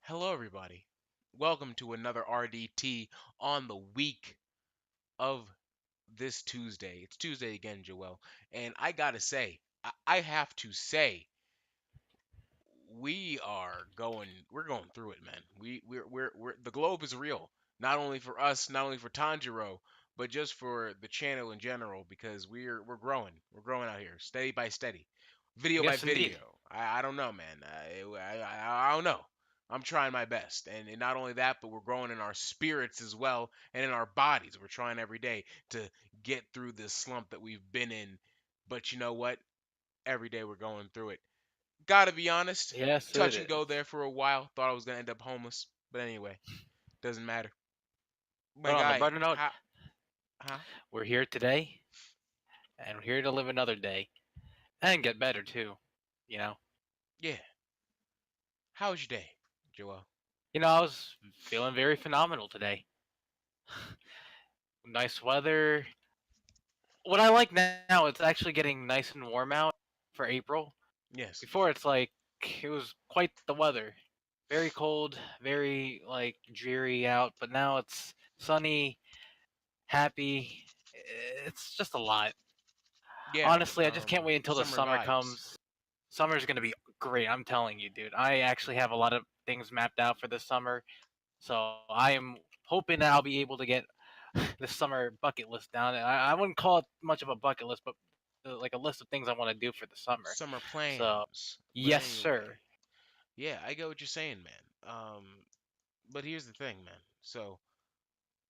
Hello, everybody. Welcome to another RDT on the week of this Tuesday. It's Tuesday again, Joel. And I gotta say, I have to say, we're going through it, man. We're the globe is real. Not only for us, not only for Tanjiro, but just for the channel in general, because we're growing. We're growing out here, steady by steady, video by Yes, indeed. video. I don't know, man. I don't know. I'm trying my best, and not only that, but we're growing in our spirits as well, and in our bodies. We're trying every day to get through this slump that we've been in. But you know what? Every day we're going through it. Gotta be honest, Yes, it touch and go is. there for a while. Thought I was gonna end up homeless, but anyway, doesn't matter. My But on the guy, brighter note, how, huh? we're here today, and we're here to live another day and get better too. You know, Yeah. How was your day, Joel? I was feeling very phenomenal today. Nice weather. What I like now, it's actually getting nice and warm out for April. Yes. Before, it's like it was quite the weather, very cold, very like dreary out. But now it's sunny, happy. It's just a lot. Yeah. Honestly, I just can't wait until the Summer summer vibes. comes. Summer's gonna be great. I'm telling you, dude. I actually have a lot of things mapped out for this summer, so I am hoping that I'll be able to get the summer bucket list down. I wouldn't call it much of a bucket list, but like a list of things I want to do for the summer. Summer So, plans. But yes, anyway, sir. yeah, I get what you're saying, man. But here's the thing, man. So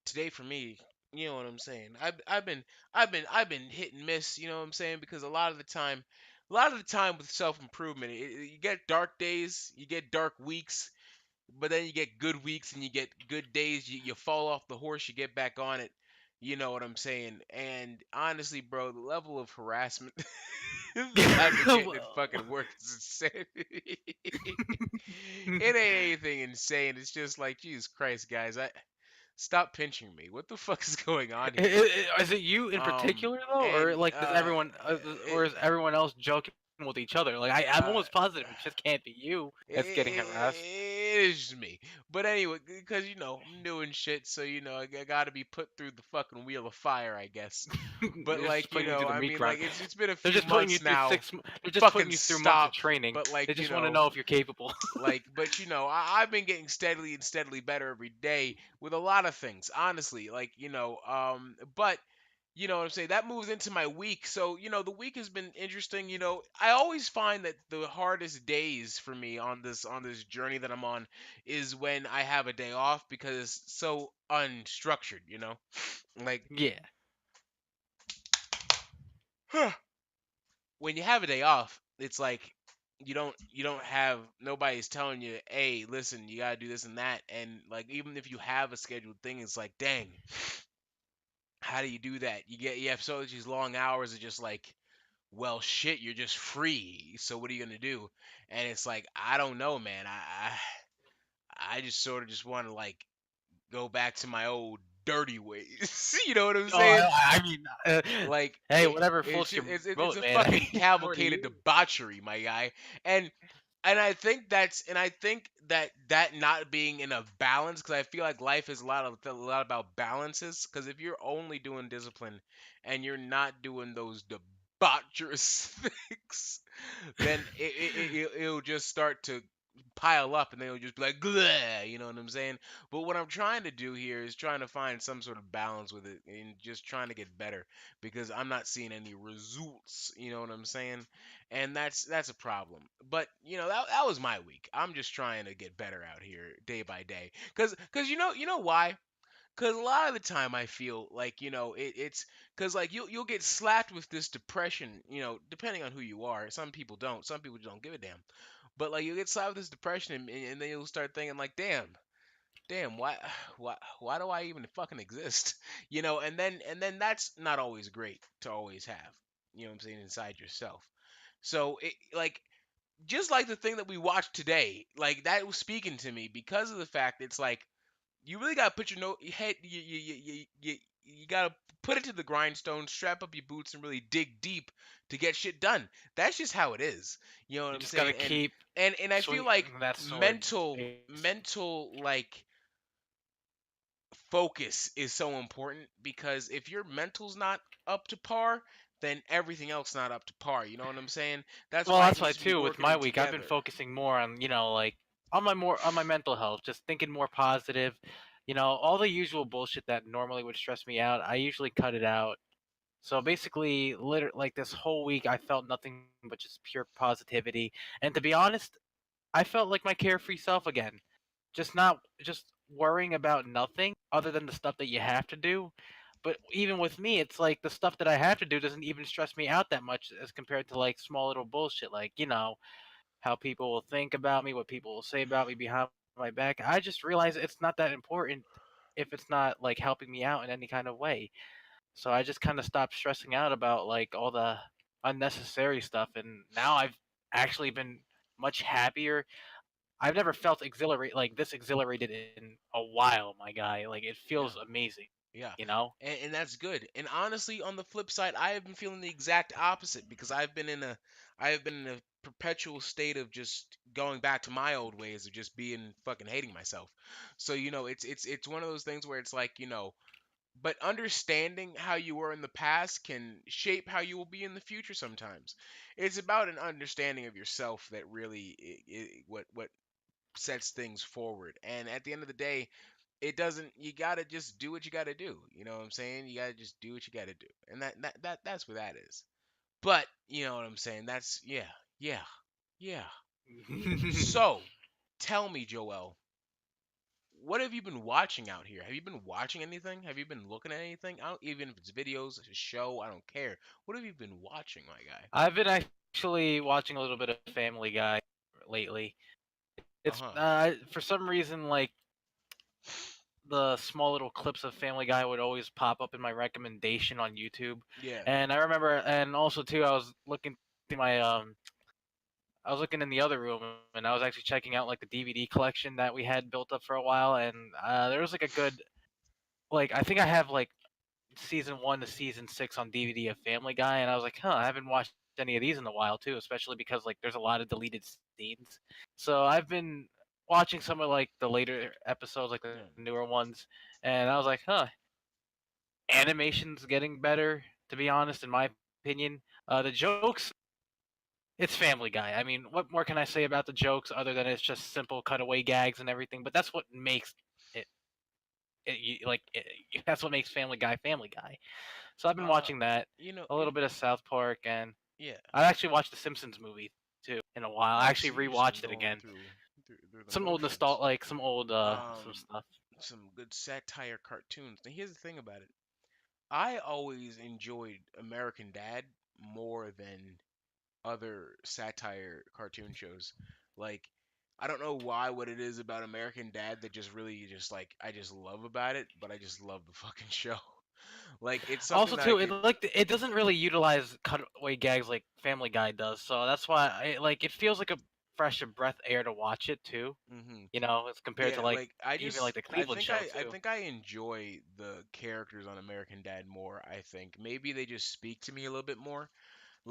today for me, you know what I'm saying. I've been hit and miss. You know what I'm saying, because a lot of the time with self improvement, you get dark days, you get dark weeks, but then you get good weeks and you get good days. You fall off the horse, you get back on it. You know what I'm saying? And honestly, bro, the level of harassment that I've been getting at Well, fucking work is insane. It ain't anything insane. It's just like, Jesus Christ, guys, I stop pinching me. What the fuck is going on here? is it you in Um, particular though, or and like does everyone, it, or is everyone else joking with each other? Like I'm uh, almost positive it just can't be you that's getting harassed. it is just me. But anyway, because I'm new and shit, so I gotta be put through the fucking wheel of fire, I guess. But They're just like, putting you through the I meat mean, grind. like it's been a They're few just putting you months through now. They're just putting Fucking you through months of stop. training. But like, They just want to know if you're capable. but I've been getting steadily and steadily better every day with a lot of things, honestly. Like, but you know what I'm saying? That moves into my week. So, the week has been interesting. I always find that the hardest days for me on this journey that I'm on is when I have a day off because it's so unstructured, Like Yeah. when you have a day off, it's like you don't have nobody's telling you, hey, listen, you gotta do this and that, and like even if you have a scheduled thing, it's like, dang, how do you do that? You have so these long hours of just like, well, shit, you're just free. So what are you gonna do? And it's like, I don't know, man. I just sort of just want to like go back to my old dirty ways. You know what I'm Oh, saying? I mean, Like hey, whatever it's floats your just, it's boat, a man. I fucking mean, power to cavalcade of you. debauchery, my guy. And I think that not being in a balance, because I feel like life is a lot about balances. Because if you're only doing discipline and you're not doing those debaucherous things, then it'll just start to pile up, and they'll just be like, "Bleh," you know what I'm saying? But what I'm trying to do here is trying to find some sort of balance with it and just trying to get better because I'm not seeing any results, you know what I'm saying? And that's a problem. But that was my week. I'm just trying to get better out here day by day. Cuz you know why? Cuz a lot of the time I feel like, it's cuz like you'll get slapped with this depression, depending on who you are. Some people don't. Some people don't give a damn. But like you get slapped with this depression, and then you'll start thinking like, damn, why, why do I even fucking exist? And then that's not always great to always have. You know what I'm saying, inside yourself. So it like just like the thing that we watched today, like that was speaking to me because of the fact it's like you really gotta put your head you gotta put it to the grindstone, strap up your boots, and really dig deep to get shit done. That's just how it is. You know what You I'm just gotta saying? keep And I feel swinging like that sword. mental like focus is so important because if your mental's not up to par, then everything else not up to par. You know what I'm saying? That's Well, why it that's why needs to be too. With working my in week, I've been together. focusing more on like on my mental health, just thinking more positive. All the usual bullshit that normally would stress me out, I usually cut it out. So basically, like this whole week, I felt nothing but just pure positivity. And to be honest, I felt like my carefree self again. Just worrying about nothing other than the stuff that you have to do. But even with me, it's like the stuff that I have to do doesn't even stress me out that much as compared to like small little bullshit, like how people will think about me, what people will say about me behind my back. I just realize it's not that important if it's not like helping me out in any kind of way. So I just kind of stopped stressing out about like all the unnecessary stuff, and now I've actually been much happier. I've never felt this exhilarated in a while, my guy. Like it Yeah. feels amazing, Yeah, you know? and that's good. And honestly, on the flip side, I have been feeling the exact opposite because I have been in a perpetual state of just going back to my old ways of just being fucking hating myself. So it's one of those things where it's like but understanding how you were in the past can shape how you will be in the future. Sometimes it's about an understanding of yourself that really what sets things forward. And at the end of the day, it doesn't you gotta just do what you gotta do. You know what I'm saying? You gotta just do what you gotta do. And that's what that is. But you know what I'm saying? That's yeah, yeah. So tell me, Joel, what have you been watching out here? Have you been watching anything? Have you been looking at anything? I don't, even if it's videos, a show, I don't care. What have you been watching, my guy? I've been actually watching a little bit of Family Guy lately. It's Uh-huh. for some reason like the small little clips of Family Guy would always pop up in my recommendation on YouTube. Yeah. And I remember, and also too, through my I was looking in the other room, and I was actually checking out like the DVD collection that we had built up for a while, and there was like a good, like I think I have like season 1 to season 6 on DVD of Family Guy, and I was like, huh, I haven't watched any of these in a while too, especially because like there's a lot of deleted scenes. So I've been watching some of like the later episodes, like the Yeah. newer ones, and I was like, huh, animation's getting better. To be honest, in my opinion, the jokes. It's Family Guy. I mean, what more can I say about the jokes other than it's just simple cutaway gags and everything? But that's what makes it, that's what makes Family Guy Family Guy. So I've been Uh, watching that, you know, a little bit of South Park, and yeah. I actually watched the Simpsons movie too in a while. I Oh, actually so you just been rewatched it going again. through the Some old motions. some Um, stuff. some good satire cartoons. Now, here's the thing about it. I always enjoyed American Dad more than other satire cartoon shows. Like, I don't know why what it is about American Dad that just really just like I just love about it, but I just love the fucking show. Like, it's something Also, that I too, could. it doesn't really utilize cutaway gags like Family Guy does. So that's why it feels like a fresh of breath air to watch it too. Hmm. As compared to Yeah, like like I even like just the Cleveland show I too. think I enjoy the characters on American Dad more. I think maybe they just speak to me a little bit more.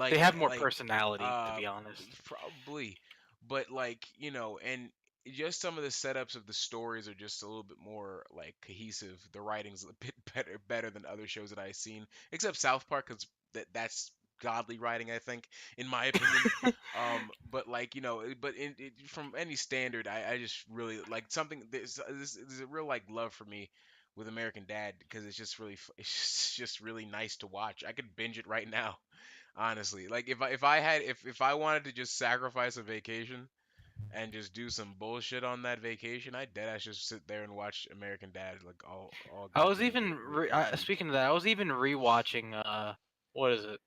They Like have more like personality, to uh be honest. probably, but like and just some of the setups of the stories are just a little bit more like cohesive. The writing's a bit better than other shows that I've seen, except South Park, because that's godly writing, I think, in my opinion. But like but from any standard, I just really like something. There's a real like love for me with American Dad because it's just really it's just really nice to watch. I could binge it right now, honestly. Like if I wanted to just sacrifice a vacation and just do some bullshit on that vacation, I dead ass just sit there and watch American Dad like all I was goddamn even week. speaking of that, I was even rewatching what is it?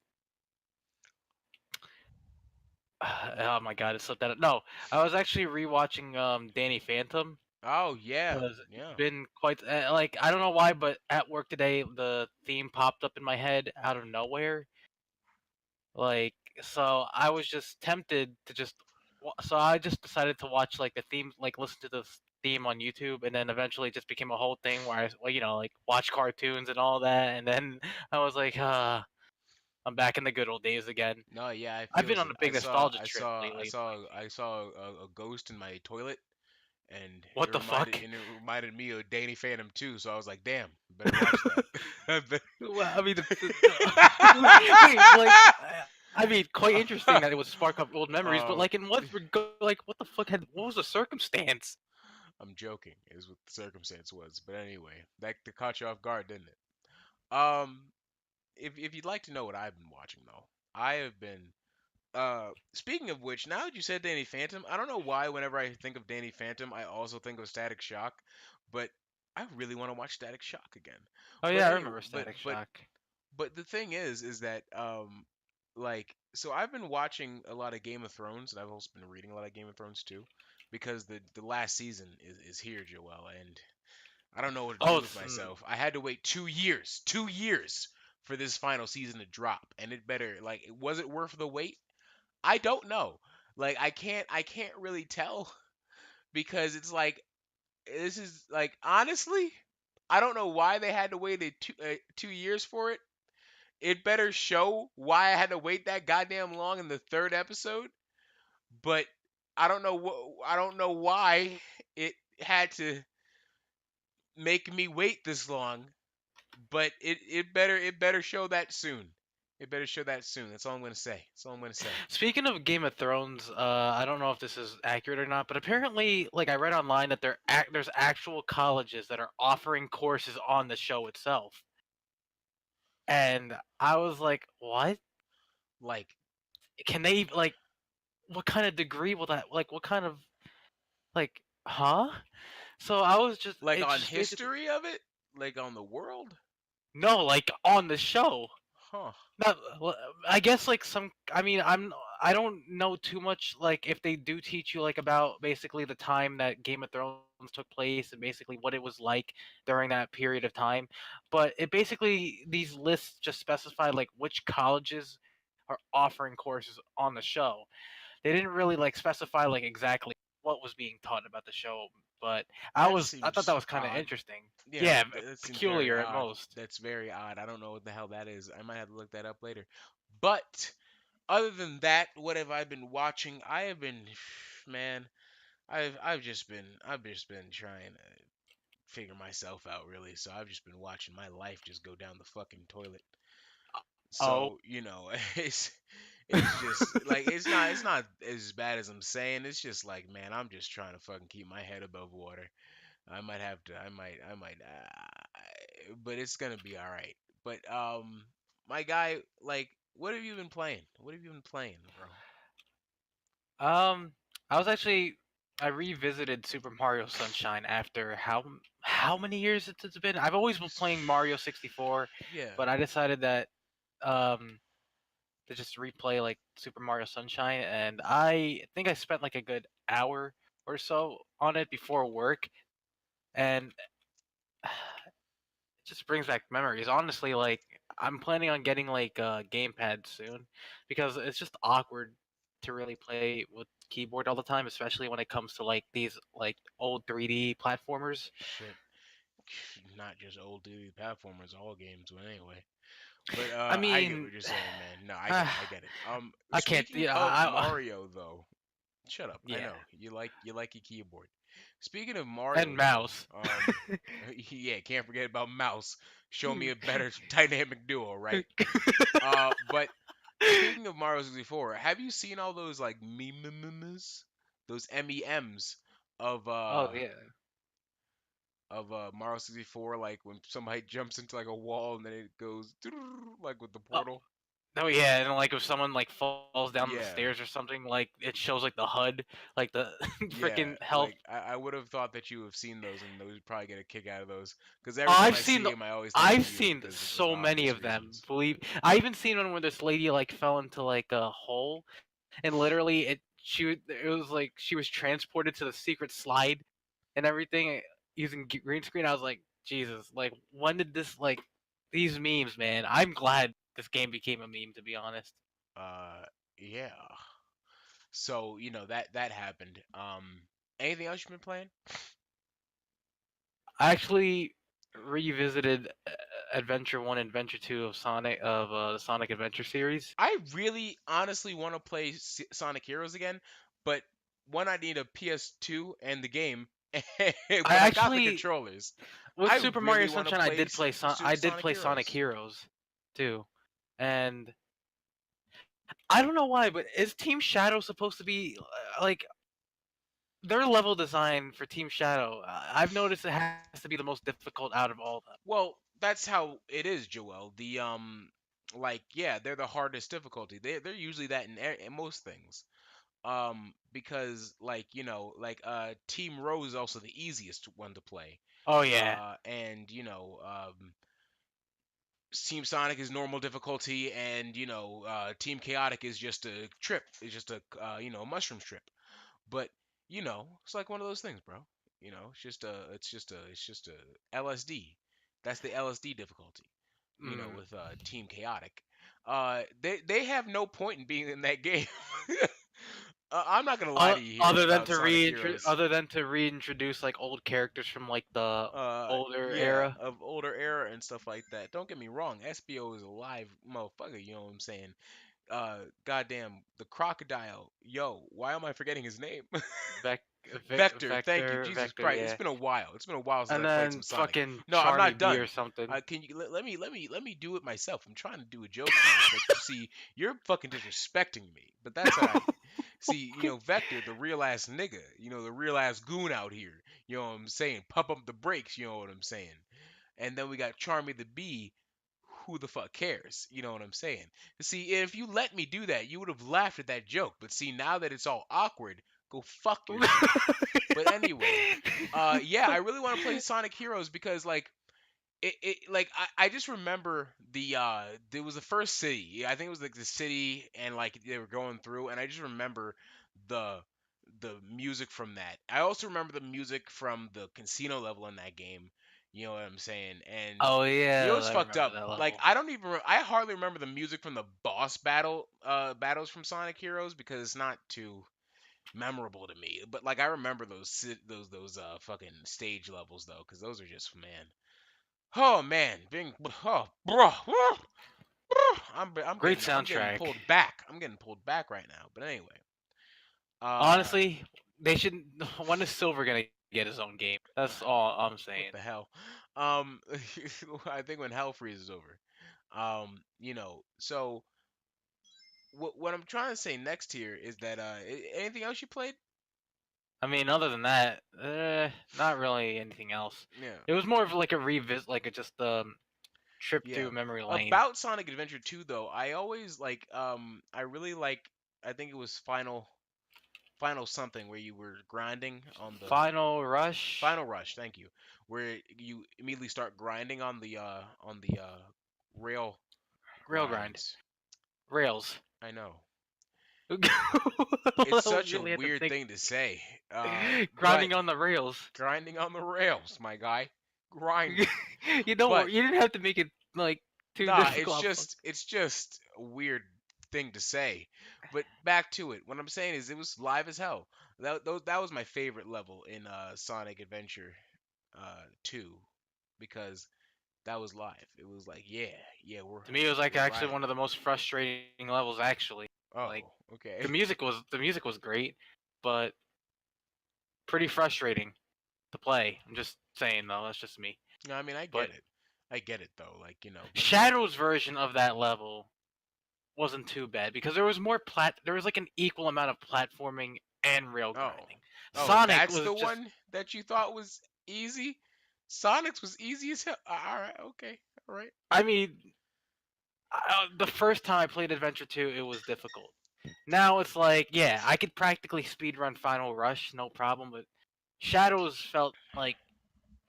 Oh my god, it slipped out. No, I was actually rewatching Danny Phantom Oh yeah, because it's yeah. been quite like I don't know why, but at work today the theme popped up in my head out of nowhere. Like so, I was just tempted to so I just decided to watch like the theme, like listen to the theme on YouTube, and then eventually it just became a whole thing where I, well, like watch cartoons and all that, and then I was like, I'm back in the good old days again. No, yeah, I I've been feels on it. a big nostalgia trip lately. I saw a ghost in my toilet, and What the fuck? it reminded me of Danny Phantom too. So I was like, damn, better watch that. Well, I mean, wait, like, I mean, quite interesting that it would spark up old memories, but um, like, in like, what the fuck what was the circumstance? I'm joking, is what the circumstance was. But anyway, that caught you off guard, didn't it? If you'd like to know what I've been watching though, I have been. Speaking of which, now that you said Danny Phantom, I don't know why whenever I think of Danny Phantom, I also think of Static Shock, but I really want to watch Static Shock again. Oh But yeah, I anyway, remember Static Shock. but the thing is that like so I've been watching a lot of Game of Thrones, and I've also been reading a lot of Game of Thrones too, because the last season is here, Joel, and I don't know what to Oh, do with myself. I had to wait 2 years for this final season to drop, and it better like was it worth the wait? I don't know. Like I can't really tell because it's like this is like honestly, I don't know why they had to wait 2 years for it. It better show why I had to wait that goddamn long in the third episode, but I don't know why it had to make me wait this long, but it better show that soon. It better show that soon. That's all I'm gonna say. That's all I'm gonna say. speaking of Game of Thrones, I don't know if this is accurate or not, but apparently, like I read online that there's actual colleges that are offering courses on the show itself, and I was like, what? Like Can they like? What kind of degree will that like? What kind of like? Huh? So I was just like it's on just basically history of it, like on the world, no like on the show. huh? Not, well, I guess like some. I mean, I don't know too much. Like if they do teach you like about basically the time that Game of Thrones took place and basically what it was like during that period of time, but it basically these lists just specify like which colleges are offering courses on the show. They didn't really like specify like exactly what was being taught about the show, but That I thought that seems was kind of odd. interesting. Yeah, Yeah, that seems very peculiar at odd. most. That's very odd. I don't know what the hell that is. I might have to look that up later. But other than that, what have I been watching? I have been, man, I've just been trying to figure myself out really. So I've just been watching my life just go down the fucking toilet. Oh. So, it's just like it's not as bad as I'm saying. It's just like, man, I'm just trying to fucking keep my head above water. I might have to I might but it's going to be all right. But my guy, like what have you been playing? What have you been playing, bro? Um, I was actually I revisited Super Mario Sunshine after how many years it's been? I've always been playing Mario 64, Yeah. but I decided that um to just replay like Super Mario Sunshine, and I think I spent like a good hour or so on it before work, and it just brings back memories. Honestly, like I'm planning on getting like a gamepad soon because it's just awkward to really play with keyboard all the time, especially when it comes to like these like old 3D platformers. Shit. Not just old duty platformers, all games, but anyway. But I I get mean, what you're saying, man. No, I uh, get it. I get it. I can't. Speaking Yeah, of Mario though, shut up. I yeah, know you like your keyboard. Speaking of and Mario though, mouse. yeah, can't forget about Mouse. Show me a better dynamic duo, right? But speaking of Mario 64, have you seen all those like memes, those MEMs of Oh yeah. Mario 64, like when somebody jumps into like a wall and then it goes like with the Oh, portal? oh yeah, and like if someone like falls down the Yeah. stairs or something, like it shows like the HUD, like the Yeah, freaking health. like I would have thought that you have seen those and those would probably get a kick out of those because Oh, every time I see them, I always think of I've you seen because of so many obvious of them. reasons. Believe I even seen one where this lady like fell into like a hole, and literally it was like she was transported to the secret slide and everything using green screen. I was like, Jesus, like when did this like these memes, man? I'm glad this game became a meme, to be honest. Uh, yeah. So that happened. Anything else you've been playing? I actually revisited Adventure One, Adventure Two of the Sonic Adventure series. I really honestly want to play Sonic Heroes again, but one, I need a PS2 and the game, I but I got the actually controllers. with I Super Mario really want to Sunshine, I play did play I did Sonic play Sonic Heroes. Heroes too, and I don't know why, but is Team Shadow supposed to be like their level design for Team Shadow? I've noticed it has to be the most difficult out of all of them. Well, that's how it is, Joel. Like, yeah, they're the hardest difficulty. They're usually that in most things. Because like Team Rose is also the easiest one to play. Oh yeah, And Team Sonic is normal difficulty, and Team Chaotic is just a trip. It's just a mushroom trip. But it's like one of those things, bro. It's just a LSD. That's the LSD difficulty. mm. With Team Chaotic. They have no point in being in that game. I'm not gonna lie to you here about Sonic Heroes. Other than to reintroduce like old characters from like the older Yeah, era. of older era and stuff like that. Don't get me wrong, SBO is a live motherfucker. You know what I'm saying? Goddamn, the crocodile. Yo, why am I forgetting his name? Vec, Vector. Thank you, Jesus Vector, Christ. It's yeah. been a while. It's been a while since And I played some then Sonic. fucking No, I'm Charmy not B done. or something. Can you let me do it myself? I'm trying to do a joke here, but you see, you're fucking disrespecting me. But that's alright. See, Vector, the real ass nigga, the real ass goon out here. You know what I'm saying? Pump up the brakes. You know what I'm saying? And then we got Charmy the Bee. Who the fuck cares? You know what I'm saying? See, if you let me do that, you would have laughed at that joke. But see, now that it's all awkward, go fuck yourself. But anyway, yeah, I really want to play Sonic Heroes because like I just remember there was the first city. I think it was like the city and like they were going through, and I just remember the the music from that. I also remember the music from the casino level in that game. You know what I'm saying? And Oh it's yeah, I fucked remember up. that Like level. I don't even I hardly remember the music from the boss battles from Sonic Heroes because it's not too memorable to me. But like I remember those fucking stage levels though, because those are just man. Oh man, being bro, Great I'm getting soundtrack. pulled back. I'm getting pulled back right now. But anyway, uh, Honestly, they should. When is Silver gonna get his own game? That's all I'm what saying. the hell? Um, I think when hell freezes over. So what I'm trying to say next here is that anything else you played? I mean, other than that, not really anything else. Yeah. It was more of like a revisit, like a just trip Yeah. through memory lane. About Sonic Adventure 2 though, I always I really I think it was Final something where you were grinding on the Final Rush, Final Rush, thank you. Where you immediately start grinding on the rail Rail Grind, grinds. Rails. I know. It's I such a really had to weird think. thing to say. But Grinding on the rails. grinding on the rails, my guy. Grinding. You don't. But You didn't have to make it like too nah, it's difficult. just it's just a weird thing to say. But back to it. What I'm saying is it was live as hell. That was my favorite level in Sonic Adventure 2 because that was live. It was like, yeah, yeah, To me, it was like we're actually riding. one of the most frustrating levels. Actually, like Oh, okay. the music was great, but pretty frustrating to play. I'm just saying though. That's just me. No, I mean, I But get it. I get it though. But like, Shadow's version of that level wasn't too bad because there was more there was like an equal amount of platforming and rail oh, grinding. oh, Sonic that's was the just one that you thought was easy. Sonic's was easy as hell. All right, okay, all right. I mean, the first time I played Adventure 2, it was difficult. Now it's like, yeah, I could practically speedrun Final Rush, no problem, but Shadows felt like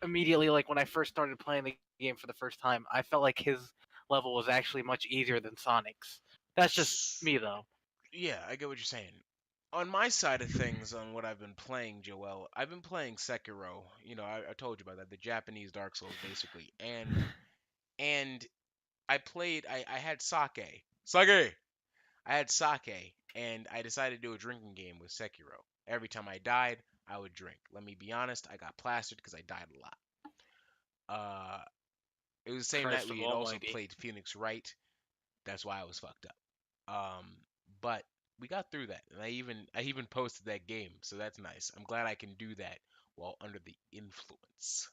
immediately like when I first started playing the game for the first time, I felt like his level was actually much easier than Sonic's. That's just me though. Yeah, I get what you're saying. On my side of things, on what I've been playing, Joel, I've been playing Sekiro. I told you about that, the Japanese Dark Souls, basically. And I had sake. Sake! I had sake, and I decided to do a drinking game with Sekiro. Every time I died, I would drink. Let me be honest, I got plastered because I died a lot. Uh, it was the same night Christ we of had also Almighty. played Phoenix Wright. That's why I was fucked up. But we got through that, and I even posted that game, so that's nice. I'm glad I can do that while under the influence.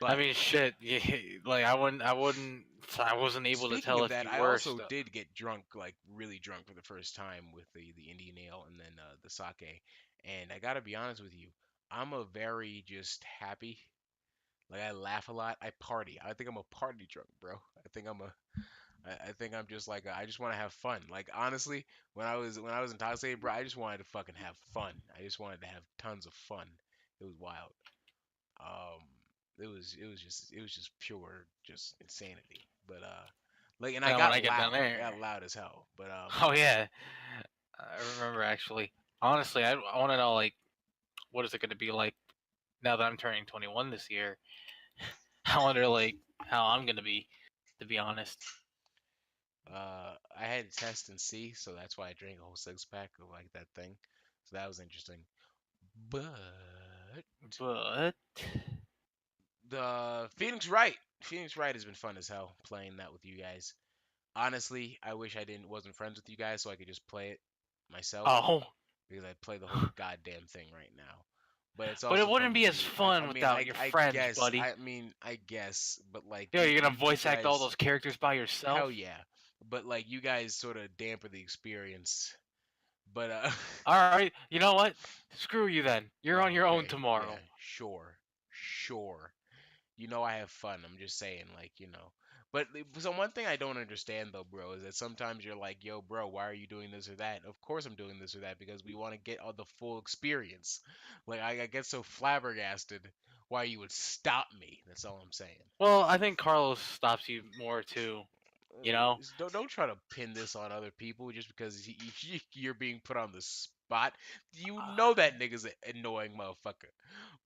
I But mean, shit. Yeah, like I wasn't able to speaking tell of if that, you I were also stuff. did get drunk, like really drunk for the first time with the Indian ale and then the sake. And I gotta be honest with you, I'm a very just happy. Like I laugh a lot. I party. I think I'm a party drunk, bro. I think I'm just like I just want to have fun. Like honestly, when I was intoxicated, bro, I just wanted to fucking have fun. I just wanted to have tons of fun. It was wild. Um, it was just pure just insanity. But like, and I And when got I get down loud. I there, got loud as hell. But oh yeah, I remember actually. Honestly, I want to know like what is it going to be like now that I'm turning 21 this year. I wonder like how I'm going to be, to be honest. I had to test and see, so that's why I drank a whole six pack of like that thing. So that was interesting. But But the Phoenix Wright has been fun as hell playing that with you guys. Honestly, I wish I didn't wasn't friends with you guys so I could just play it myself oh, because I play the whole goddamn thing right now. But it's but it also fun wouldn't with be as you. I fun mean, without your I friends, guess buddy. I guess, but like Yo, you you're you gonna you voice act all guys, those characters by yourself. hell yeah. But like you guys sort of damper the experience. But All right, you know what? Screw you then. You're on your own okay, yeah, tomorrow. sure, sure. You know I have fun. I'm just saying, like, you know. But so one thing I don't understand though, bro, is that sometimes you're like, yo, bro, why are you doing this or that? Of course I'm doing this or that because we want to get all the full experience. Like I get so flabbergasted why you would stop me. That's all I'm saying. Well, I think Carlos stops you more too. You know. Don't try to pin this on other people just because you're being put on the spot. You know that nigga's an annoying motherfucker.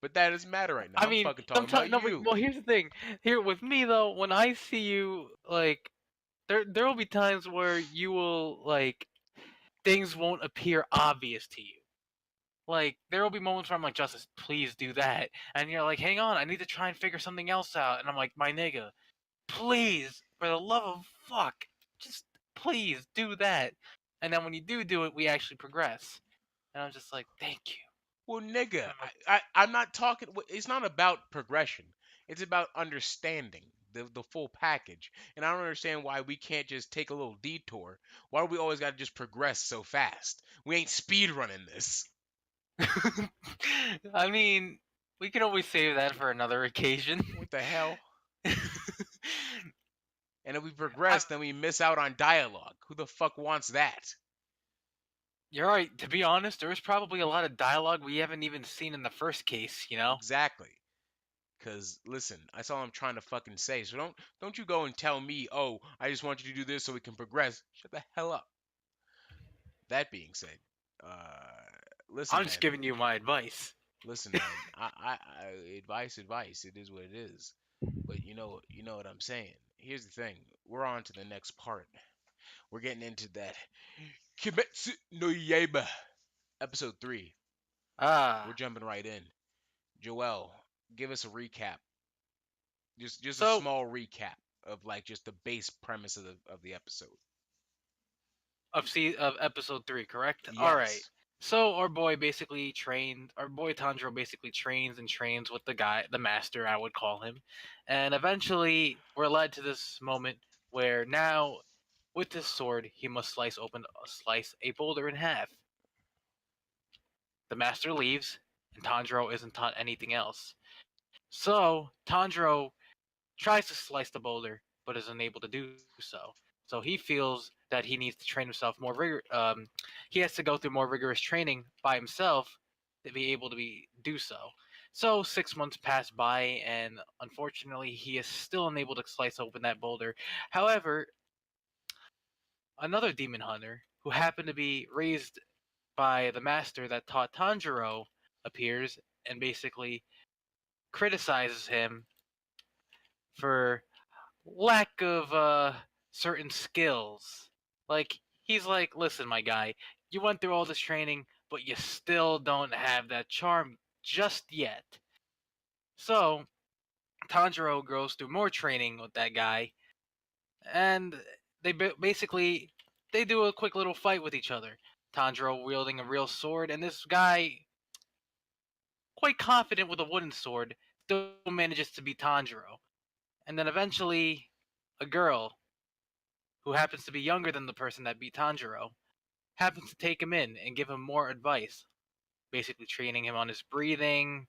But that doesn't matter right now. I I'm mean, fucking talking about sometimes no, but you. well, here's the thing. Here with me though, when I see you, like, there will be times where you will like things won't appear obvious to you. Like, there will be moments where I'm like, Justice, please do that, and you're like, hang on, I need to try and figure something else out, and I'm like, my nigga, please, for the love of fuck, just please do that. And then when you do it, we actually progress. And I'm just like, thank you. Well, nigga, And I'm like, I'm not talking. It's not about progression. It's about understanding the full package. And I don't understand why we can't just take a little detour. Why do we always got to just progress so fast? We ain't speed running this. I mean, we can always save that for another occasion. What the hell? And if we I, progress, then we miss out on dialogue. Who the fuck wants that? you're right. To be honest, there was probably a lot of dialogue we haven't even seen in the first case. You know. Exactly. Cause listen, that's all I'm trying to fucking say. So don't you go and tell me, oh, I just want you to do this so we can progress. Shut the hell up. That being said, listen, I'm just man. giving you my advice. Listen, man. Advice. It is what it is. But you know what I'm saying. Here's the thing. We're on to the next part. We're getting into that Kimetsu no Yaiba, episode 3. We're Ah. jumping right in. Joel, give us a recap. Just a So small recap of like just the base premise of the episode. of episode 3, correct? All right. Yes. So our boy basically trained. Our boy Tanjiro basically trains and trains with the guy, the master, I would call him, and eventually we're led to this moment where now, with his sword, he must slice a boulder in half. The master leaves, and Tanjiro isn't taught anything else. So Tanjiro tries to slice the boulder, but is unable to do so. So he feels that he needs to train himself more he has to go through more rigorous training by himself to be able to do so. So 6 months pass by, and unfortunately, he is still unable to slice open that boulder. However, another demon hunter who happened to be raised by the master that taught Tanjiro appears and basically criticizes him for lack of certain skills. Like he's like, listen, my guy, you went through all this training, but you still don't have that charm just yet. So Tanjiro goes through more training with that guy, and basically they do a quick little fight with each other. Tanjiro wielding a real sword, and this guy, quite confident with a wooden sword, still manages to beat Tanjiro. And then eventually, a girl who happens to be younger than the person that beat Tanjiro happens to take him in and give him more advice, basically training him on his breathing,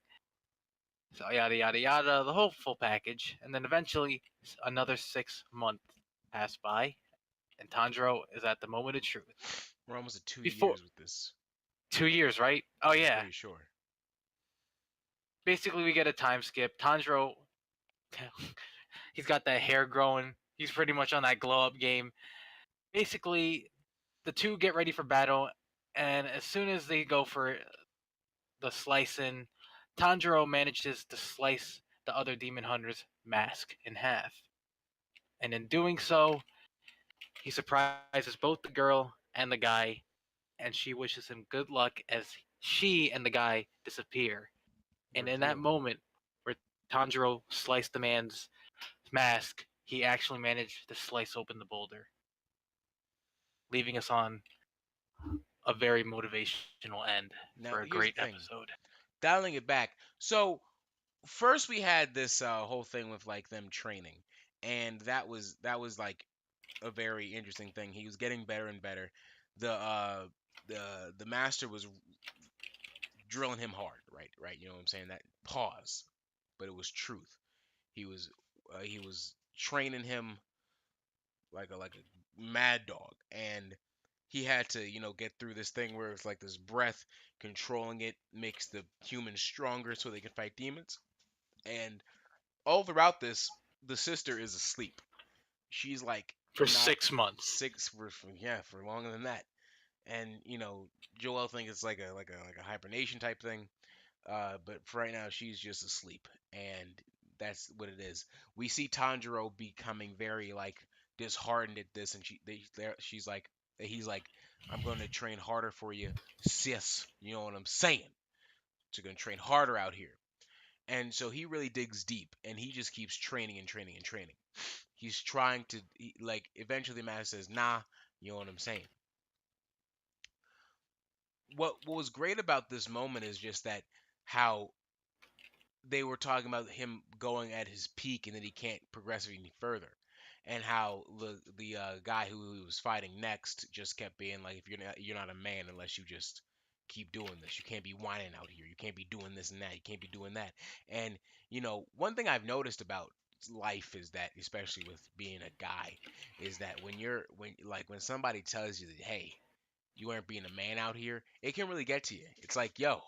so yada yada yada, the whole full package. And then eventually, another 6 months pass by, and Tanjiro is at the moment of truth. We're almost at two Before years with this. 2 years, right? Oh I'm yeah. pretty sure. Basically, we get a time skip. Tanjiro, he's got that hair growing. He's pretty much on that glow up game. Basically, the two get ready for battle, and as soon as they go for the slicing, Tanjiro manages to slice the other demon hunter's mask in half. And in doing so, he surprises both the girl and the guy, and she wishes him good luck as she and the guy disappear. And in that Reveal. moment where Tanjiro sliced the man's mask, he actually managed to slice open the boulder, leaving us on a very motivational end Now, for a here's great the thing. episode. Dialing it back. So first we had this whole thing with like them training, and that was like a very interesting thing. He was getting better and better. The uh the master was drilling him hard, right. You know what I'm saying? That pause, but it was truth. He was training him like a mad dog, and he had to get through this thing where it's like this breath controlling it makes the humans stronger so they can fight demons. And all throughout this, the sister is asleep. She's like For not 6 months. six for yeah, for longer than that. And Joel thinks it's like a hibernation type thing. But for right now, she's just asleep, and that's what it is. We see Tanjiro becoming very like disheartened at this, and she's like, he's like, I'm going to train harder for you, sis. You know what I'm saying? So you're going to train harder out here. And so he really digs deep, and he just keeps training and training and training. He's trying to like eventually the master says, nah, you know what I'm saying. What was great about this moment is just that how they were talking about him going at his peak and that he can't progress any further, and how the guy who he was fighting next just kept being like, if you're not a man unless you just keep doing this. You can't be whining out here. You can't be doing this and that. You can't be doing that. And one thing I've noticed about life is that, especially with being a guy, is that when somebody tells you that, hey, you aren't being a man out here, it can really get to you. It's like, yo,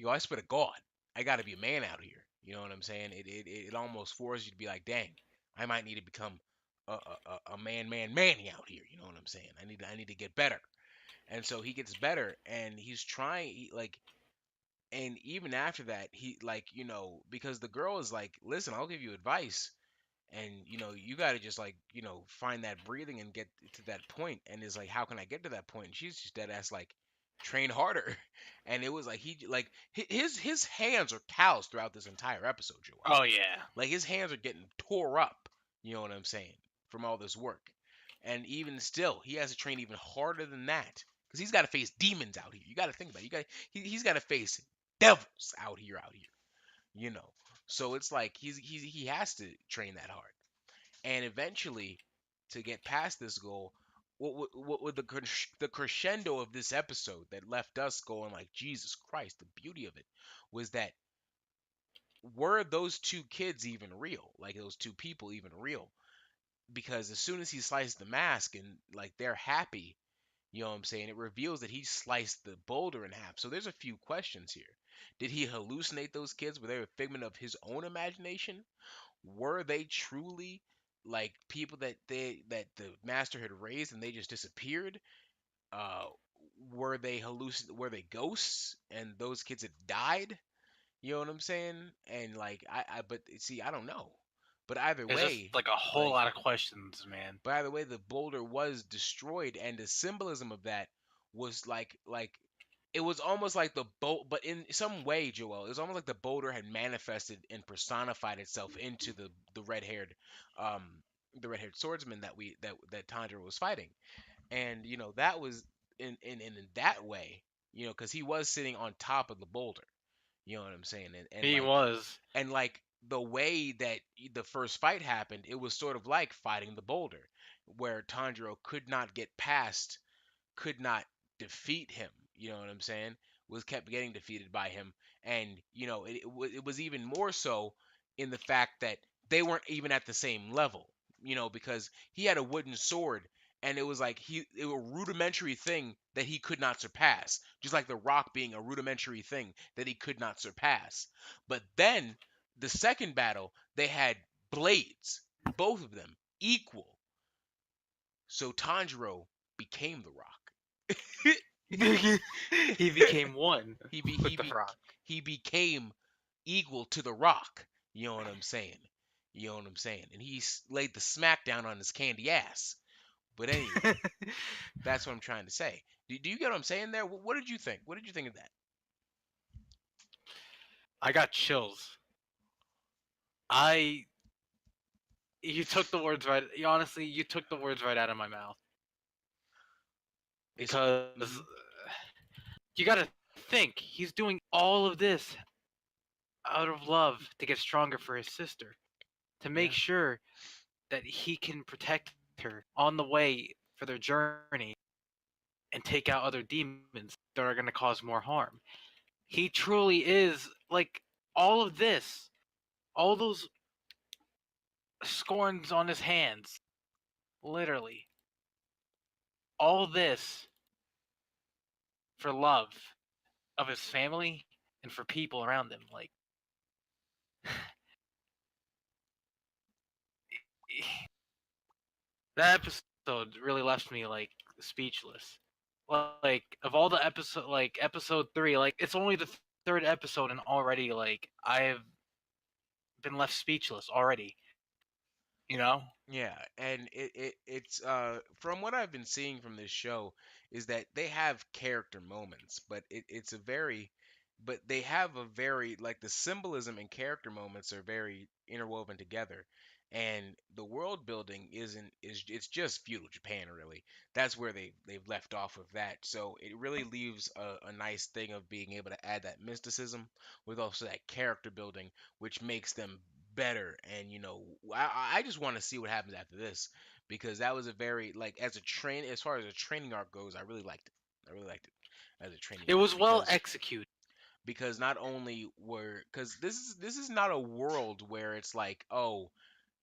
I swear to God, I got to be a man out here. You know what I'm saying? It almost forces you to be like, dang, I might need to become a manny out here. You know what I'm saying? I need to get better. And so he gets better, and he's trying and even after that, he like because the girl is like, listen, I'll give you advice, and you got to just like find that breathing and get to that point. And is like, how can I get to that point? And she's just dead ass like, train harder. And it was like his hands are calloused throughout this entire episode, Joel. Oh yeah. Like his hands are getting tore up, you know what I'm saying, from all this work. And even still, he has to train even harder than that because he's got to face demons out here. You got to think about it. He's got to face devils out here, you know. So it's like he has to train that hard. And eventually, to get past this goal, what would the crescendo of this episode that left us going like, Jesus Christ, the beauty of it was that, were those two kids even real? Like those two people even real? Because as soon as he sliced the mask and like they're happy, you know what I'm saying, it reveals that he sliced the boulder in half. So there's a few questions here. Did he hallucinate those kids? Were they a figment of his own imagination? Were they truly like people that the master had raised and they just disappeared? Uh, were they ghosts and those kids had died? You know what I'm saying? And like but see, I don't know. But either It's just way, like a whole like lot of questions, man. by the way, the boulder was destroyed, and the symbolism of that was like it was almost like the bolt, but in some way, Joel, it was almost like the boulder had manifested and personified itself into the red haired, um, the red haired swordsman that Tanjiro was fighting, and that was in that way, because he was sitting on top of the boulder. You know what I'm saying? He was. And like the way that the first fight happened, it was sort of like fighting the boulder, where Tanjiro could not defeat him. You know what I'm saying? Was kept getting defeated by him, and it was even more so in the fact that they weren't even at the same level. Because he had a wooden sword, and it was like it was a rudimentary thing that he could not surpass, just like the rock being a rudimentary thing that he could not surpass. But then the second battle, they had blades, both of them equal. So Tanjiro became the rock. He became one he be with he the be rock. he became equal to the rock. You know what I'm saying? You know what I'm saying? And he laid the smackdown on his candy ass. But anyway, that's what I'm trying to say. Do you get what I'm saying there? What did you think? What did you think of that? I got chills. I You took the words right. Honestly, you took the words right out of my mouth It's because hmm you got to think he's doing all of this out of love to get stronger for his sister, to make yeah, sure that he can protect her on the way for their journey and take out other demons that are going to cause more harm. He truly is like all of this, all those scorns on his hands, literally. All this for love of his family and for people around him. Like that episode really left me like speechless. Like of all the episode, like episode 3, like it's only the third episode, and already like I've been left speechless already. You know, yeah, and it's from what I've been seeing from this show is that they have character moments, but it's a very but they have a very like the symbolism and character moments are very interwoven together. And the world building isn't is it's just feudal Japan really. That's where they've left off with that. So it really leaves a nice thing of being able to add that mysticism with also that character building, which makes them better. And I just want to see what happens after this, because that was a very like as far as a training arc goes, I really liked it. I really liked it as a training it arc, was well executed. because not only were because this is not a world where it's like, oh,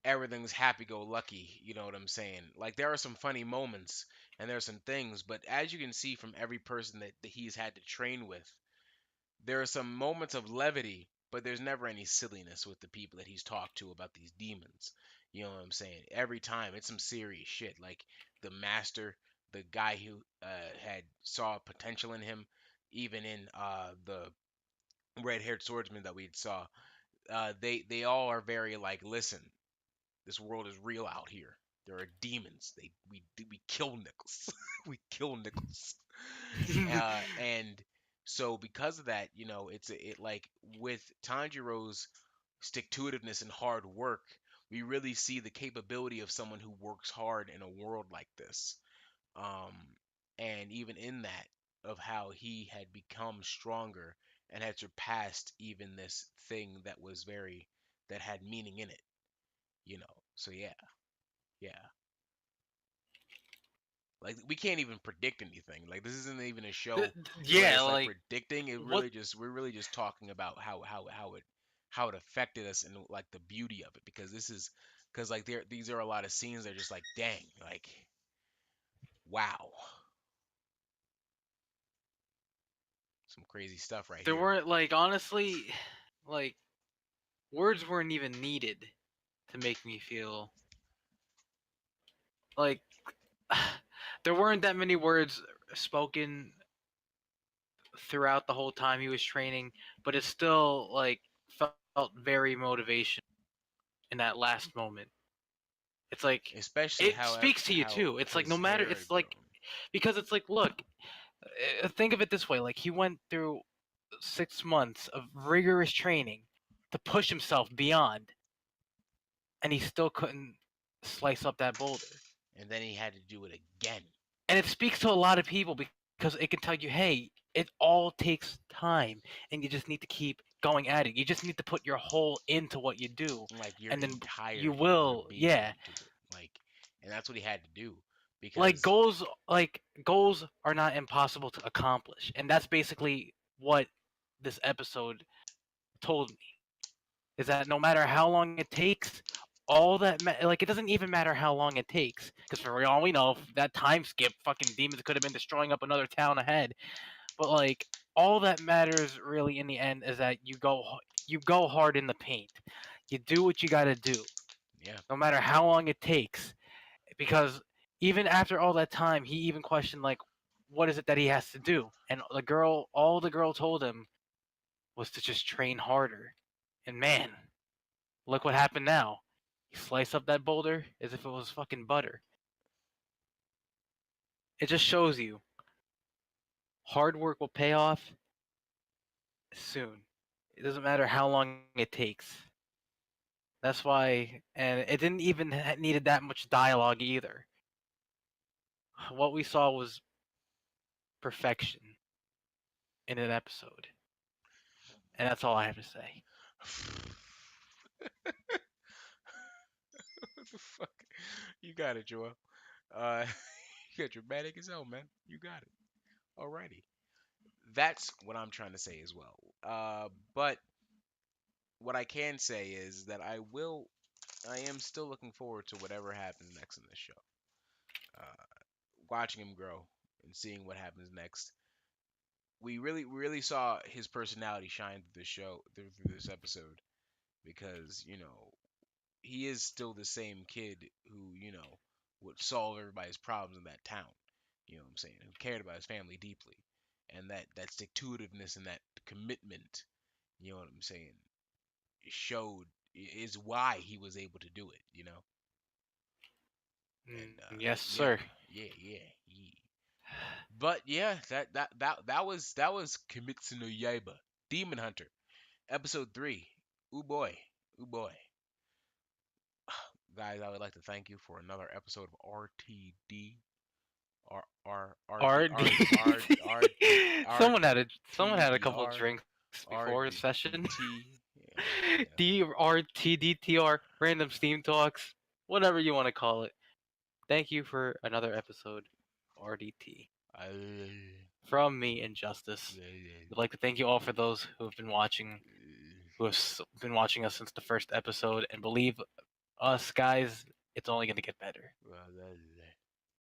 everything's happy go lucky. You know what I'm saying? Like there are some funny moments and there are some things, but as you can see from every person that he's had to train with, there are some moments of levity, but there's never any silliness with the people that he's talked to about these demons. You know what I'm saying? Every time it's some serious shit. Like the master, the guy who had saw potential in him, even in the red-haired swordsman that we saw. They all are very like, listen, this world is real out here. There are demons. We kill nickels. We kill nickels. And so because of that, it like with Tanjiro's stick to itiveness and hard work, we really see the capability of someone who works hard in a world like this. Um, and even in that, of how he had become stronger and had surpassed even this thing that had meaning in it. So yeah, yeah. Like we can't even predict anything. Like this isn't even a show where Yeah, it's like like predicting. what We're really just talking about how it affected us and like the beauty of it, because like these are a lot of scenes that are just like, dang, like wow, some crazy stuff right there here. weren't like honestly, like words weren't even needed to make me feel like there weren't that many words spoken throughout the whole time he was training, but it still like felt very motivation in that last moment. It's like Especially it speaks to you how too. It's like no his matter hair it's had like grown. because it's like look, Think of it this way: like he went through 6 months of rigorous training to push himself beyond, and he still couldn't slice up that boulder. And then he had to do it again. And it speaks to a lot of people because it can tell you, hey, it all takes time, and you just need to keep going at it. You just need to put your whole into what you do, Like your and then you entirety, your will, being yeah. into it. Like, and that's what he had to do Like because goals, like goals are not impossible to accomplish, and that's basically what this episode told me. Is that no matter how long it takes, all that like it doesn't even matter how long it takes, because for all we know, that time skip, fucking demons could have been destroying up another town ahead. But like all that matters really in the end is that you go hard in the paint. You do what you got to do, yeah, no matter how long it takes. Because even after all that time, he even questioned like, what is it that he has to do? And all the girl told him was to just train harder. And man, look what happened now. He sliced up that boulder as if it was fucking butter. It just shows you hard work will pay off soon. It doesn't matter how long it takes. That's why, and it didn't even needed that much dialogue either. What we saw was perfection in an episode, and that's all I have to say. what the fuck? You got it, Joel. Uh, you got dramatic as hell, man. You got it. Alrighty. That's what I'm trying to say as well. But what I can say is that I am still looking forward to whatever happens next in this show. Uh, Watching him grow and seeing what happens next. We really saw his personality shine through this show, through this episode, because he is still the same kid who would solve everybody's problems in that town. You know what I'm saying? Who cared about his family deeply, and that stick to itiveness and that commitment. You know what I'm saying? Showed is why he was able to do it. And Yes, yeah, sir. yeah. But yeah, that was Kimetsu no Yaiba, Demon Hunter, episode 3. Ooh boy, ooh boy. Guys, I would like to thank you for another episode of RTD. RD, RDT. R, someone had a couple of TDR, drinks before a session. RDT. Yeah, yeah. DRTDTR, random Steam talks, whatever you want to call it. Thank you for another episode, RDT. From me, Injustice. We'd like to thank you all for those who have been watching, been watching us since the first episode, and believe us, guys, it's only going to get better.